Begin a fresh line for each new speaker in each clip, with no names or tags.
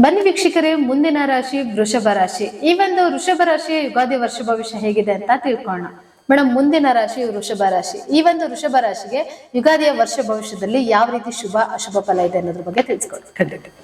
ಬನ್ನಿ ವೀಕ್ಷಕರೇ, ಮುಂದಿನ ರಾಶಿ ವೃಷಭ ರಾಶಿ. ಈ ಒಂದು ವೃಷಭ ರಾಶಿಯ ಯುಗಾದಿ ವರ್ಷ ಭವಿಷ್ಯ ಹೇಗಿದೆ ಅಂತ ತಿಳ್ಕೊಳ್ಳೋಣ. ಮೇಡಮ್, ಮುಂದಿನ ರಾಶಿ ವೃಷಭ ರಾಶಿ. ಈ ಒಂದು ವೃಷಭ ರಾಶಿಗೆ ಯುಗಾದಿಯ ವರ್ಷ ಭವಿಷ್ಯದಲ್ಲಿ ಯಾವ ರೀತಿ ಶುಭ ಅಶುಭ ಫಲ ಇದೆ ಅನ್ನೋದ್ರ ಬಗ್ಗೆ ತಿಳಿಸ್ಕೊಡಿ.
ಖಂಡಿತ.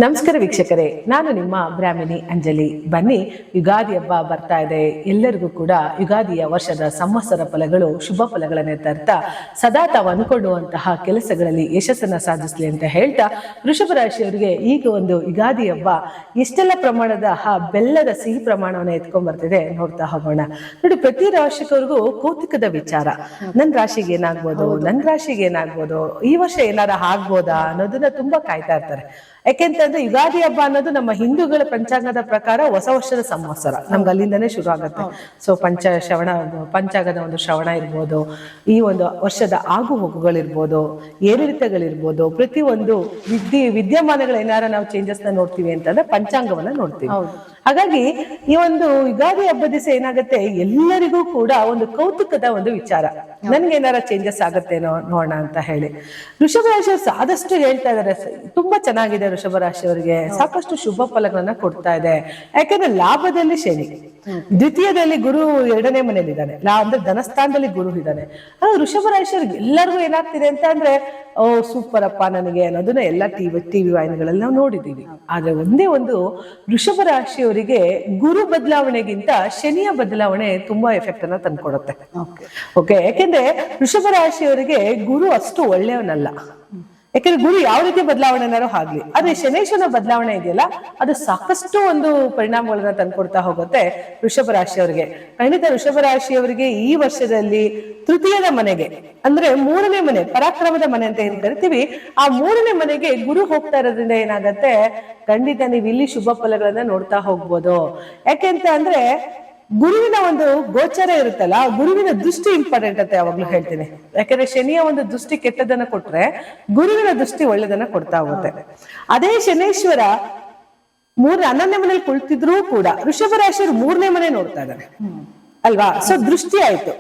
ನಮಸ್ಕಾರ ವೀಕ್ಷಕರೇ, ನಾನು ನಿಮ್ಮ ಬ್ರಾಹ್ಮಣಿ ಅಂಜಲಿ. ಬನ್ನಿ, ಯುಗಾದಿ ಹಬ್ಬ ಬರ್ತಾ ಇದೆ. ಎಲ್ಲರಿಗೂ ಕೂಡ ಯುಗಾದಿಯ ವರ್ಷದ ಸಂವತ್ಸರ ಫಲಗಳು, ಶುಭ ಫಲಗಳನ್ನೇ ತರ್ತಾ ಸದಾ ತಾವು ಅನ್ಕೊಳ್ಳುವಂತಹ ಕೆಲಸಗಳಲ್ಲಿ ಯಶಸ್ಸನ್ನ ಸಾಧಿಸಲಿ ಅಂತ ಹೇಳ್ತಾ, ವೃಷಭ ರಾಶಿಯವರಿಗೆ ಈಗ ಒಂದು ಯುಗಾದಿ ಹಬ್ಬ ಎಷ್ಟೆಲ್ಲ ಪ್ರಮಾಣದ ಬೆಲ್ಲದ ಸಿಹಿ ಪ್ರಮಾಣವನ್ನ ಎತ್ಕೊಂಡ್ ಬರ್ತಿದೆ ನೋಡ್ತಾ ಹೋಗೋಣ. ನೋಡಿ, ಪ್ರತಿ ರಾಶಿಕರಿಗೂ ಕೌತುಕದ ವಿಚಾರ. ನನ್ ರಾಶಿಗೆ ಏನಾಗ್ಬೋದು, ಈ ವರ್ಷ ಏನಾರ ಆಗ್ಬೋದಾ ಅನ್ನೋದನ್ನ ತುಂಬಾ ಕಾಯ್ತಾ ಇರ್ತಾರೆ. ಯಾಕೆಂತಂದ್ರೆ ಯುಗಾದಿ ಹಬ್ಬ ಅನ್ನೋದು ನಮ್ಮ ಹಿಂದೂಗಳ ಪಂಚಾಂಗದ ಪ್ರಕಾರ ಹೊಸ ವರ್ಷದ ಸಂವತ್ಸರ, ನಮ್ಗೆ ಅಲ್ಲಿಂದನೇ ಶುರು ಆಗುತ್ತೆ. ಸೊ ಪಂಚಾಂಗದ ಒಂದು ಶ್ರವಣ ಇರ್ಬೋದು, ಈ ಒಂದು ವರ್ಷದ ಆಗು ಹೋಗುಗಳಿರ್ಬೋದು, ಏರಿಳಿತಗಳಿರ್ಬೋದು, ಪ್ರತಿ ಒಂದು ವಿದ್ಯಮಾನಗಳ ಏನಾರ ನಾವು ಚೇಂಜಸ್ ನ ನೋಡ್ತೀವಿ ಅಂತಂದ್ರೆ ಪಂಚಾಂಗವನ್ನ ನೋಡ್ತೀವಿ. ಹಾಗಾಗಿ ಈ ಒಂದು ಯುಗಾದಿ ಹಬ್ಬದ ದಿವಸ ಏನಾಗುತ್ತೆ, ಎಲ್ಲರಿಗೂ ಕೂಡ ಒಂದು ಕೌತುಕದ ಒಂದು ವಿಚಾರ, ನನ್ಗೆ ಏನಾರ ಚೇಂಜಸ್ ಆಗತ್ತೇನೋ ನೋಡೋಣ ಅಂತ ಹೇಳಿ. ವೃಷಭ ರಾಶಿಯವರು ಆದಷ್ಟು ಹೇಳ್ತಾ ಇದಾರೆ, ತುಂಬಾ ಚೆನ್ನಾಗಿದೆ ವೃಷಭ ರಾಶಿಯವರಿಗೆ, ಸಾಕಷ್ಟು ಶುಭ ಫಲಗಳನ್ನ ಕೊಡ್ತಾ ಇದೆ. ಯಾಕಂದ್ರೆ ಲಾಭದಲ್ಲಿ ಶನಿ, ದ್ವಿತೀಯದಲ್ಲಿ ಗುರು ಎರಡನೇ ಮನೇಲಿದ್ದಾನೆ, ಅಂದ್ರೆ ಧನಸ್ಥಾನದಲ್ಲಿ ಗುರು ಇದ್ದಾನೆ. ವೃಷಭ ರಾಶಿಯವ್ರಿಗೆ ಎಲ್ಲರಿಗೂ ಏನಾಗ್ತಿದೆ ಅಂತ ಅಂದ್ರೆ, ಸೂಪರ್ ಅಪ್ಪ ನನಗೆ ಅನ್ನೋದನ್ನ ಎಲ್ಲ ಟಿವಿ ವಾಹಿನಿಗಳಲ್ಲಿ ನಾವು ನೋಡಿದೀವಿ. ಆದ್ರೆ ಒಂದೇ ಒಂದು, ವೃಷಭ ರಾಶಿಯವರಿಗೆ ಗುರು ಬದಲಾವಣೆಗಿಂತ ಶನಿಯ ಬದಲಾವಣೆ ತುಂಬಾ ಎಫೆಕ್ಟ್ ಅನ್ನ ತಂದ್ಕೊಡುತ್ತೆ. ಓಕೆ, ಯಾಕೆಂದ್ರೆ ವೃಷಭ ರಾಶಿಯವರಿಗೆ ಗುರು ಅಷ್ಟು ಒಳ್ಳೆಯವನಲ್ಲ. ಯಾಕಂದ್ರೆ ಗುರು ಯಾವ ರೀತಿ ಬದಲಾವಣೆನಾರು ಆಗ್ಲಿ, ಆದ್ರೆ ಶನೇಶ್ವರನ ಬದಲಾವಣೆ ಇದೆಯಲ್ಲ, ಅದು ಸಾಕಷ್ಟು ಒಂದು ಪರಿಣಾಮಗಳನ್ನ ತಂದ್ಕೊಡ್ತಾ ಹೋಗುತ್ತೆ ವೃಷಭ ರಾಶಿಯವರಿಗೆ. ಖಂಡಿತ ವೃಷಭ ರಾಶಿಯವರಿಗೆ ಈ ವರ್ಷದಲ್ಲಿ ತೃತೀಯದ ಮನೆಗೆ, ಅಂದ್ರೆ ಮೂರನೇ ಮನೆ, ಪರಾಕ್ರಮದ ಮನೆ ಅಂತ ಏನ್ ಕರಿತೀವಿ, ಆ ಮೂರನೇ ಮನೆಗೆ ಗುರು ಹೋಗ್ತಾ ಇರೋದ್ರಿಂದ ಏನಾಗತ್ತೆ, ಖಂಡಿತ ನೀವು ಇಲ್ಲಿ ಶುಭ ಫಲಗಳನ್ನ ನೋಡ್ತಾ ಹೋಗ್ಬೋದು. ಯಾಕೆಂತ ಅಂದ್ರೆ ಗುರುವಿನ ಒಂದು ಗೋಚರ ಇರುತ್ತಲ್ಲ, ಗುರುವಿನ ದೃಷ್ಟಿ ಇಂಪಾರ್ಟೆಂಟ್ ಅಂತ ಯಾವಾಗ್ಲೂ ಹೇಳ್ತೀನಿ. ಯಾಕಂದ್ರೆ ಶನಿಯ ಒಂದು ದೃಷ್ಟಿ ಕೆಟ್ಟದನ್ನ ಕೊಟ್ರೆ, ಗುರುವಿನ ದೃಷ್ಟಿ ಒಳ್ಳೆದನ್ನ ಕೊಡ್ತಾ ಹೋಗುತ್ತೆ. ಅದೇ ಶನೇಶ್ವರ 11ನೇ ಮನೇಲಿ ಕುಳಿತಿದ್ರು ಕೂಡ ವೃಷಭ ರಾಶಿಯವರು 3ನೇ ಮನೆ ನೋಡ್ತಾ ಇದ್ದಾರೆ ಅಲ್ವಾ. ಸೊ ದೃಷ್ಟಿ ಆಯ್ತು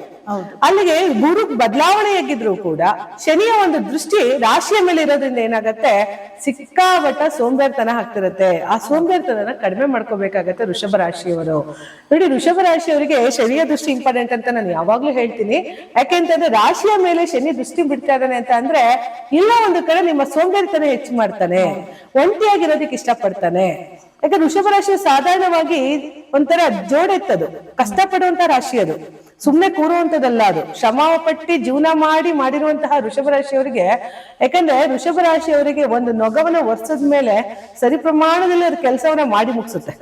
ಅಲ್ಲಿಗೆ. ಗುರು ಬದಲಾವಣೆಯಾಗಿದ್ರು ಕೂಡ ಶನಿಯ ಒಂದು ದೃಷ್ಟಿ ರಾಶಿಯ ಮೇಲೆ ಇರೋದ್ರಿಂದ ಏನಾಗತ್ತೆ, ಸಿಕ್ಕಾಬಟ್ಟ ಸೋಂಬೇರ್ತನ ಆಗ್ತಿರತ್ತೆ. ಆ ಸೋಂಬೇರ್ತನ ಕಡಿಮೆ ಮಾಡ್ಕೋಬೇಕಾಗತ್ತೆ ವೃಷಭ ರಾಶಿಯವರು. ನೋಡಿ, ವೃಷಭ ರಾಶಿಯವರಿಗೆ ಶನಿಯ ದೃಷ್ಟಿ ಇಂಪಾರ್ಟೆಂಟ್ ಅಂತ ನಾನು ಯಾವಾಗ್ಲೂ ಹೇಳ್ತೀನಿ. ಯಾಕೆಂತಂದ್ರೆ ರಾಶಿಯ ಮೇಲೆ ಶನಿ ದೃಷ್ಟಿ ಬಿಡ್ತಾ ಇದ್ದಾನೆ ಅಂತ ಅಂದ್ರೆ, ಇಲ್ಲ ಒಂದು ಕಡೆ ನಿಮ್ಮ ಸೋಂಬೇರ್ತನ ಹೆಚ್ಚು ಮಾಡ್ತಾನೆ, ಒಂಟಿಯಾಗಿರೋದಕ್ಕೆ ಇಷ್ಟಪಡ್ತಾನೆ. ಯಾಕಂದ್ರೆ ವೃಷಭ ರಾಶಿ ಸಾಧಾರಣವಾಗಿ ಒಂಥರ ಜೋಡೆತ್ತದು, ಕಷ್ಟಪಡುವಂತ ರಾಶಿ ಅದು, ಸುಮ್ನೆ ಕೂರುವಂತದಲ್ಲ ಅದು. ಶ್ರಮ ಪಟ್ಟಿ ಜೀವನ ಮಾಡಿರುವಂತಹ ವೃಷಭ ರಾಶಿಯವರಿಗೆ, ಯಾಕಂದ್ರೆ ವೃಷಭ ರಾಶಿಯವರಿಗೆ ಒಂದು ನೊಗವನ್ನ ವರ್ಷದ ಮೇಲೆ ಸರಿ ಪ್ರಮಾಣದಲ್ಲಿ ಅದು ಕೆಲಸವನ್ನ ಮಾಡಿ ಮುಗಿಸುತ್ತೆ,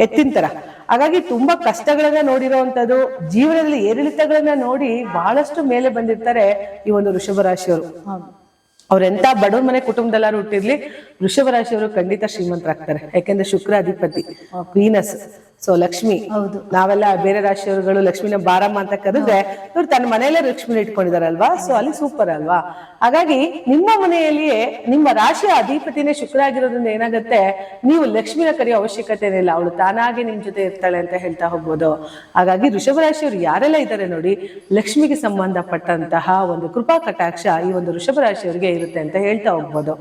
ಎತ್ತಿನ ತರ. ಹಾಗಾಗಿ ತುಂಬಾ ಕಷ್ಟಗಳನ್ನ ನೋಡಿರುವಂತದ್ದು, ಜೀವನದಲ್ಲಿ ಏರಿಳಿತಗಳನ್ನ ನೋಡಿ ಬಹಳಷ್ಟು ಮೇಲೆ ಬಂದಿರ್ತಾರೆ ಈ ಒಂದು ವೃಷಭ ರಾಶಿಯವರು. ಅವ್ರೆಂತ ಬಡವ್ರ ಮನೆ ಕುಟುಂಬದಲ್ಲಾರು ಹುಟ್ಟಿರ್ಲಿ, ವೃಷಭ ರಾಶಿಯವರು ಖಂಡಿತ ಶ್ರೀಮಂತರಾಗ್ತಾರೆ. ಯಾಕೆಂದ್ರೆ ಶುಕ್ರ ಅಧಿಪತಿ, ವೀನಸ್, ಸೊ ಲಕ್ಷ್ಮಿ. ನಾವೆಲ್ಲ ಬೇರೆ ರಾಶಿಯವರುಗಳು ಲಕ್ಷ್ಮಿನ ಬಾರಮ್ಮ ಅಂತ ಕರೆದ್ರೆ, ಇವ್ರು ತನ್ನ ಮನೆಯಲ್ಲೇ ಲಕ್ಷ್ಮಿನ ಇಟ್ಕೊಂಡಿದಾರಲ್ವಾ, ಸೊ ಅಲ್ಲಿ ಸೂಪರ್ ಅಲ್ವಾ. ಹಾಗಾಗಿ ನಿಮ್ಮ ಮನೆಯಲ್ಲಿಯೇ ನಿಮ್ಮ ರಾಶಿಯ ಅಧಿಪತಿನೇ ಶುಕ್ರ ಆಗಿರೋದ್ರಿಂದ ಏನಾಗುತ್ತೆ, ನೀವು ಲಕ್ಷ್ಮಿನ ಕರೆಯೋ ಅವಶ್ಯಕತೆ ಇಲ್ಲ, ಅವಳು ತಾನಾಗಿ ನಿಮ್ ಜೊತೆ ಇರ್ತಾಳೆ ಅಂತ ಹೇಳ್ತಾ ಹೋಗ್ಬೋದು. ಹಾಗಾಗಿ ವೃಷಭ ರಾಶಿಯವರು ಯಾರೆಲ್ಲ ಇದ್ದಾರೆ ನೋಡಿ, ಲಕ್ಷ್ಮಿಗೆ ಸಂಬಂಧಪಟ್ಟಂತಹ ಒಂದು ಕೃಪಾ ಕಟಾಕ್ಷ ಈ ಒಂದು ವೃಷಭ ರಾಶಿಯವರಿಗೆ ಇರುತ್ತೆ ಅಂತ ಹೇಳ್ತಾ ಹೋಗ್ಬೋದು.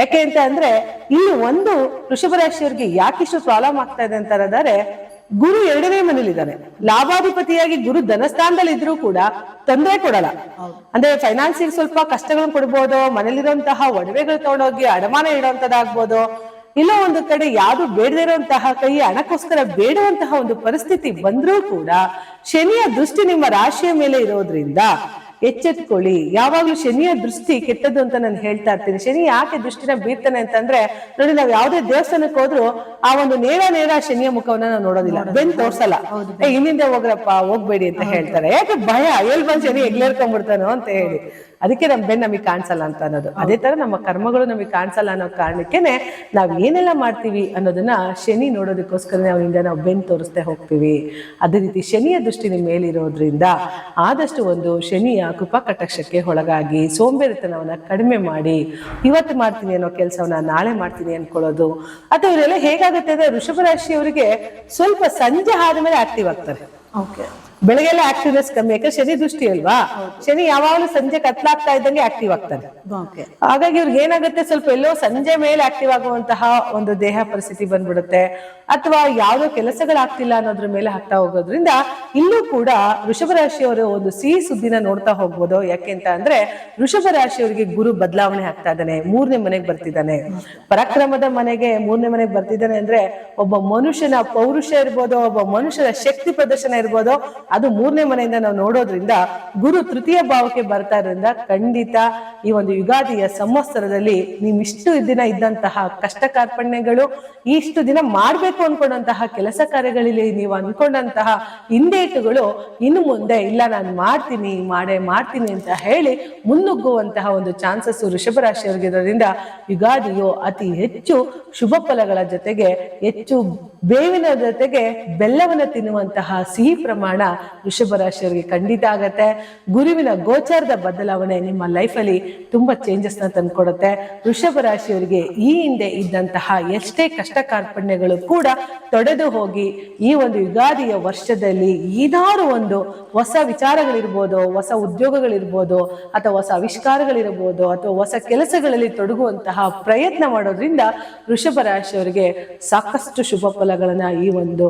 ಯಾಕೆ ಅಂತ ಅಂದ್ರೆ, ಇಲ್ಲಿ ಒಂದು ವೃಷಭ ರಾಶಿಯವರಿಗೆ ಯಾಕಿಷ್ಟು ಪ್ರಾಬ್ಲಮ್ ಆಗ್ತಾ ಇದೆ ಅಂತ ಹೇಳಿದ್ರೆ, ಗುರು 2ನೇ ಮನೇಲಿದ್ದಾನೆ, ಲಾಭಾಧಿಪತಿಯಾಗಿ ಗುರು ಧನಸ್ಥಾನದಲ್ಲಿ ಇದ್ರೂ ಕೂಡ ತೊಂದರೆ ಕೊಡಲ್ಲ. ಅಂದ್ರೆ ಫೈನಾನ್ಸಿಗೆ ಸ್ವಲ್ಪ ಕಷ್ಟಗಳನ್ನು ಕೊಡ್ಬೋದು, ಮನೇಲಿರುವಂತಹ ಒಡವೆಗಳು ತಗೊಂಡೋಗಿ ಅಡಮಾನ ಇಡುವಂತದ್ದಾಗ್ಬೋದು, ಇಲ್ಲ ಒಂದು ಕಡೆ ಯಾವ್ದು ಬೇಡದೇ ಇರುವಂತಹ ಕೈ ಹಣಕ್ಕೋಸ್ಕರ ಬೇಡುವಂತಹ ಒಂದು ಪರಿಸ್ಥಿತಿ ಬಂದ್ರೂ ಕೂಡ ಶನಿಯ ದೃಷ್ಟಿ ನಿಮ್ಮ ರಾಶಿಯ ಮೇಲೆ ಇರೋದ್ರಿಂದ ಎಚ್ಚೆತ್ಕೊಳ್ಳಿ. ಯಾವಾಗ್ಲೂ ಶನಿಯ ದೃಷ್ಟಿ ಕೆಟ್ಟದ್ದು ಅಂತ ನಾನು ಹೇಳ್ತಾ ಇರ್ತೀನಿ. ಶನಿ ಯಾಕೆ ದೃಷ್ಟಿನ ಬೀರ್ತಾನೆ ಅಂತಂದ್ರೆ, ನೋಡಿ, ನಾವ್ ಯಾವ್ದೇ ದೇವಸ್ಥಾನಕ್ಕೆ ಹೋದ್ರು ಆ ಒಂದು ನೇರ ಶನಿಯ ಮುಖವನ್ನ ನಾವು ನೋಡೋದಿಲ್ಲ, ಬೆನ್ ತೋರ್ಸಲ್ಲ. ಹಿಂದೆ ಹೋಗ್ರಪ್ಪ, ಹೋಗ್ಬೇಡಿ ಅಂತ ಹೇಳ್ತಾರೆ. ಯಾಕೆ ಭಯ, ಎಲ್ ಬಂದ್ ಶನಿ ಎಗ್ಲೇರ್ಕೊಂಡ್ಬಿಡ್ತಾನೋ ಅಂತ ಹೇಳಿ. ಅದಕ್ಕೆ ನಮ್ ಬೆನ್ ನಮಗ್ ಕಾಣಿಸಲ್ಲ ಅಂತ ಅನ್ನೋದು. ಅದೇ ತರ ನಮ್ಮ ಕರ್ಮಗಳು ನಮಗ್ ಕಾಣಿಸಲ್ಲ ಅನ್ನೋ ಕಾರಣಕ್ಕೇನೆ ನಾವ್ ಏನೆಲ್ಲ ಮಾಡ್ತೀವಿ ಅನ್ನೋದನ್ನ ಶನಿ ನೋಡೋದಕ್ಕೋಸ್ಕರ ನಾವು ಬೆನ್ ತೋರಿಸ್ತಾ ಹೋಗ್ತೀವಿ. ಅದೇ ರೀತಿ ಶನಿಯ ದೃಷ್ಟಿ ನಿಮ್ಮ ಮೇಲಿರೋದ್ರಿಂದ ಆದಷ್ಟು ಒಂದು ಶನಿಯ ಕೃಪಾ ಕಟಾಕ್ಷಕ್ಕೆ ಒಳಗಾಗಿ ಸೋಂಬೇರಿತನವನ್ನ ಕಡಿಮೆ ಮಾಡಿ, ಇವತ್ತು ಮಾಡ್ತೀನಿ ಅನ್ನೋ ಕೆಲಸವನ್ನ ನಾಳೆ ಮಾಡ್ತೀನಿ ಅನ್ಕೊಳ್ಳೋದು. ಅಥವಾ ಇವರೆಲ್ಲ ಹೇಗಾಗುತ್ತೆ ಅಂದ್ರೆ, ವೃಷಭ ರಾಶಿಯವರಿಗೆ ಸ್ವಲ್ಪ ಸಂಜೆ ಆದ್ಮೇಲೆ ಆಕ್ಟಿವ್ ಆಗ್ತಾರೆ. ಬೆಳಗ್ಗೆಲ್ಲ ಆಕ್ಟಿವ್ನೆಸ್ ಕಮ್ಮಿ, ಯಾಕಂದ್ರೆ ಶನಿ ದೃಷ್ಟಿ ಅಲ್ವಾ. ಶನಿ ಯಾವಾಗಲೂ ಸಂಜೆ ಕತ್ಲಾಗ್ತಾ ಇದ್ದಂಗೆ ಆಕ್ಟಿವ್ ಆಗ್ತಾನೆ. ಹಾಗಾಗಿ ಇವ್ರಿಗೆ ಏನಾಗುತ್ತೆ, ಸ್ವಲ್ಪ ಎಲ್ಲೋ ಸಂಜೆ ಮೇಲೆ ಆಕ್ಟಿವ್ ಆಗುವಂತಹ ಒಂದು ದೇಹ ಪರಿಸ್ಥಿತಿ ಬಂದ್ಬಿಡುತ್ತೆ, ಅಥವಾ ಯಾವ್ದೋ ಕೆಲಸಗಳಾಗ್ತಿಲ್ಲ ಅನ್ನೋದ್ರ ಮೇಲೆ ಆಗ್ತಾ ಹೋಗೋದ್ರಿಂದ ಇಲ್ಲೂ ಕೂಡ ವೃಷಭ ರಾಶಿಯವರು ಒಂದು ಸಿಹಿ ಸುದ್ದಿನ ನೋಡ್ತಾ ಹೋಗ್ಬೋದು. ಯಾಕೆಂತ ಅಂದ್ರೆ ವೃಷಭ ರಾಶಿಯವರಿಗೆ ಗುರು ಬದಲಾವಣೆ ಆಗ್ತಾ ಇದ್ದಾನೆ, 3ನೇ ಮನೆಗೆ ಬರ್ತಿದ್ದಾನೆ. ಪರಾಕ್ರಮದ ಮನೆಗೆ 3ನೇ ಮನೆಗೆ ಬರ್ತಿದ್ದಾನೆ ಅಂದ್ರೆ ಒಬ್ಬ ಮನುಷ್ಯನ ಪೌರುಷ ಇರ್ಬೋದು, ಒಬ್ಬ ಮನುಷ್ಯನ ಶಕ್ತಿ ಪ್ರದರ್ಶನ ಇರ್ಬೋದು, ಅದು 3ನೇ ಮನೆಯಿಂದ ನಾವು ನೋಡೋದ್ರಿಂದ ಗುರು ತೃತೀಯ ಭಾವಕ್ಕೆ ಬರ್ತಾ ಇರೋದ್ರಿಂದ ಖಂಡಿತ ಈ ಒಂದು ಯುಗಾದಿಯ ಸಂವತ್ಸರದಲ್ಲಿ ನೀವು ಇಷ್ಟು ದಿನ ಇದ್ದಂತಹ ಕಷ್ಟ ಕಾರ್ಪಣ್ಯಗಳು, ಇಷ್ಟು ದಿನ ಮಾಡ್ಬೇಕು ಅನ್ಕೊಂಡಂತಹ ಕೆಲಸ ಕಾರ್ಯಗಳಲ್ಲಿ ನೀವು ಅನ್ಕೊಂಡಂತಹ ಹಿಂದೇಟುಗಳು ಇನ್ನು ಮುಂದೆ ಇಲ್ಲ ನಾನು ಮಾಡೇ ಮಾಡ್ತೀನಿ ಅಂತ ಹೇಳಿ ಮುನ್ನುಗ್ಗುವಂತಹ ಒಂದು ಚಾನ್ಸಸ್ ವೃಷಭ ರಾಶಿಯವರಿಗೆ ಇರೋದ್ರಿಂದ ಯುಗಾದಿಯು ಅತಿ ಹೆಚ್ಚು ಶುಭ ಫಲಗಳ ಜೊತೆಗೆ ಹೆಚ್ಚು ಬೇವಿನ ಜೊತೆಗೆ ಬೆಲ್ಲವನ್ನು ತಿನ್ನುವಂತಹ ಸಿಹಿ ಪ್ರಮಾಣ ವೃಷಭ ರಾಶಿಯವರಿಗೆ ಖಂಡಿತ ಆಗತ್ತೆ. ಗುರುವಿನ ಗೋಚಾರದ ಬದಲಾವಣೆ ನಿಮ್ಮ ಲೈಫ್ ಅಲ್ಲಿ ತುಂಬಾ ಚೇಂಜಸ್ ನ ತಂದ್ಕೊಡುತ್ತೆ. ವೃಷಭ ರಾಶಿಯವರಿಗೆ ಈ ಹಿಂದೆ ಇದ್ದಂತಹ ಎಷ್ಟೇ ಕಷ್ಟ ಕಾರ್ಪಣ್ಯಗಳು ಕೂಡ ತೊಡೆದು ಹೋಗಿ ಈ ಒಂದು ಯುಗಾದಿಯ ವರ್ಷದಲ್ಲಿ ಏನಾದ್ರು ಒಂದು ಹೊಸ ವಿಚಾರಗಳಿರ್ಬೋದು, ಹೊಸ ಉದ್ಯೋಗಗಳಿರ್ಬೋದು, ಅಥವಾ ಹೊಸ ಆವಿಷ್ಕಾರಗಳಿರ್ಬೋದು, ಅಥವಾ ಹೊಸ ಕೆಲಸಗಳಲ್ಲಿ ತೊಡಗುವಂತಹ ಪ್ರಯತ್ನ ಮಾಡೋದ್ರಿಂದ ವೃಷಭ ರಾಶಿಯವರಿಗೆ ಸಾಕಷ್ಟು ಶುಭ ಫಲಗಳನ್ನ ಈ ಒಂದು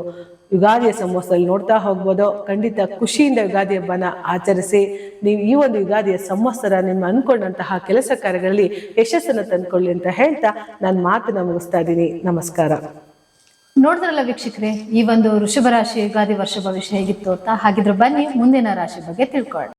ಯುಗಾದಿಯ ಸಂವತ್ಸರದಲ್ಲಿ ನೋಡ್ತಾ ಹೋಗ್ಬೋದು. ಖಂಡಿತ ಖುಷಿಯಿಂದ ಯುಗಾದಿ ಹಬ್ಬನ ಆಚರಿಸಿ ನೀವು ಈ ಒಂದು ಯುಗಾದಿಯ ಸಂವತ್ಸರ ನಿಮ್ಮ ಅನ್ಕೊಂಡಂತಹ ಕೆಲಸ ಕಾರ್ಯಗಳಲ್ಲಿ ಯಶಸ್ಸನ್ನು ತಂದ್ಕೊಳ್ಳಿ ಅಂತ ಹೇಳ್ತಾ ನಾನು ಮಾತನ್ನ ಮುಗಿಸ್ತಾ ಇದ್ದೀನಿ. ನಮಸ್ಕಾರ.
ನೋಡಿದ್ರಲ್ಲ ವೀಕ್ಷಕರೇ, ಈ ಒಂದು ವೃಷಭ ರಾಶಿ ಯುಗಾದಿ ವರ್ಷ ಭವಿಷ್ಯ ಹೇಗಿತ್ತು ಅಂತ. ಹಾಗಿದ್ರೆ ಬನ್ನಿ ಮುಂದಿನ ರಾಶಿ ಬಗ್ಗೆ ತಿಳ್ಕೊಳ್ಳೋಣ.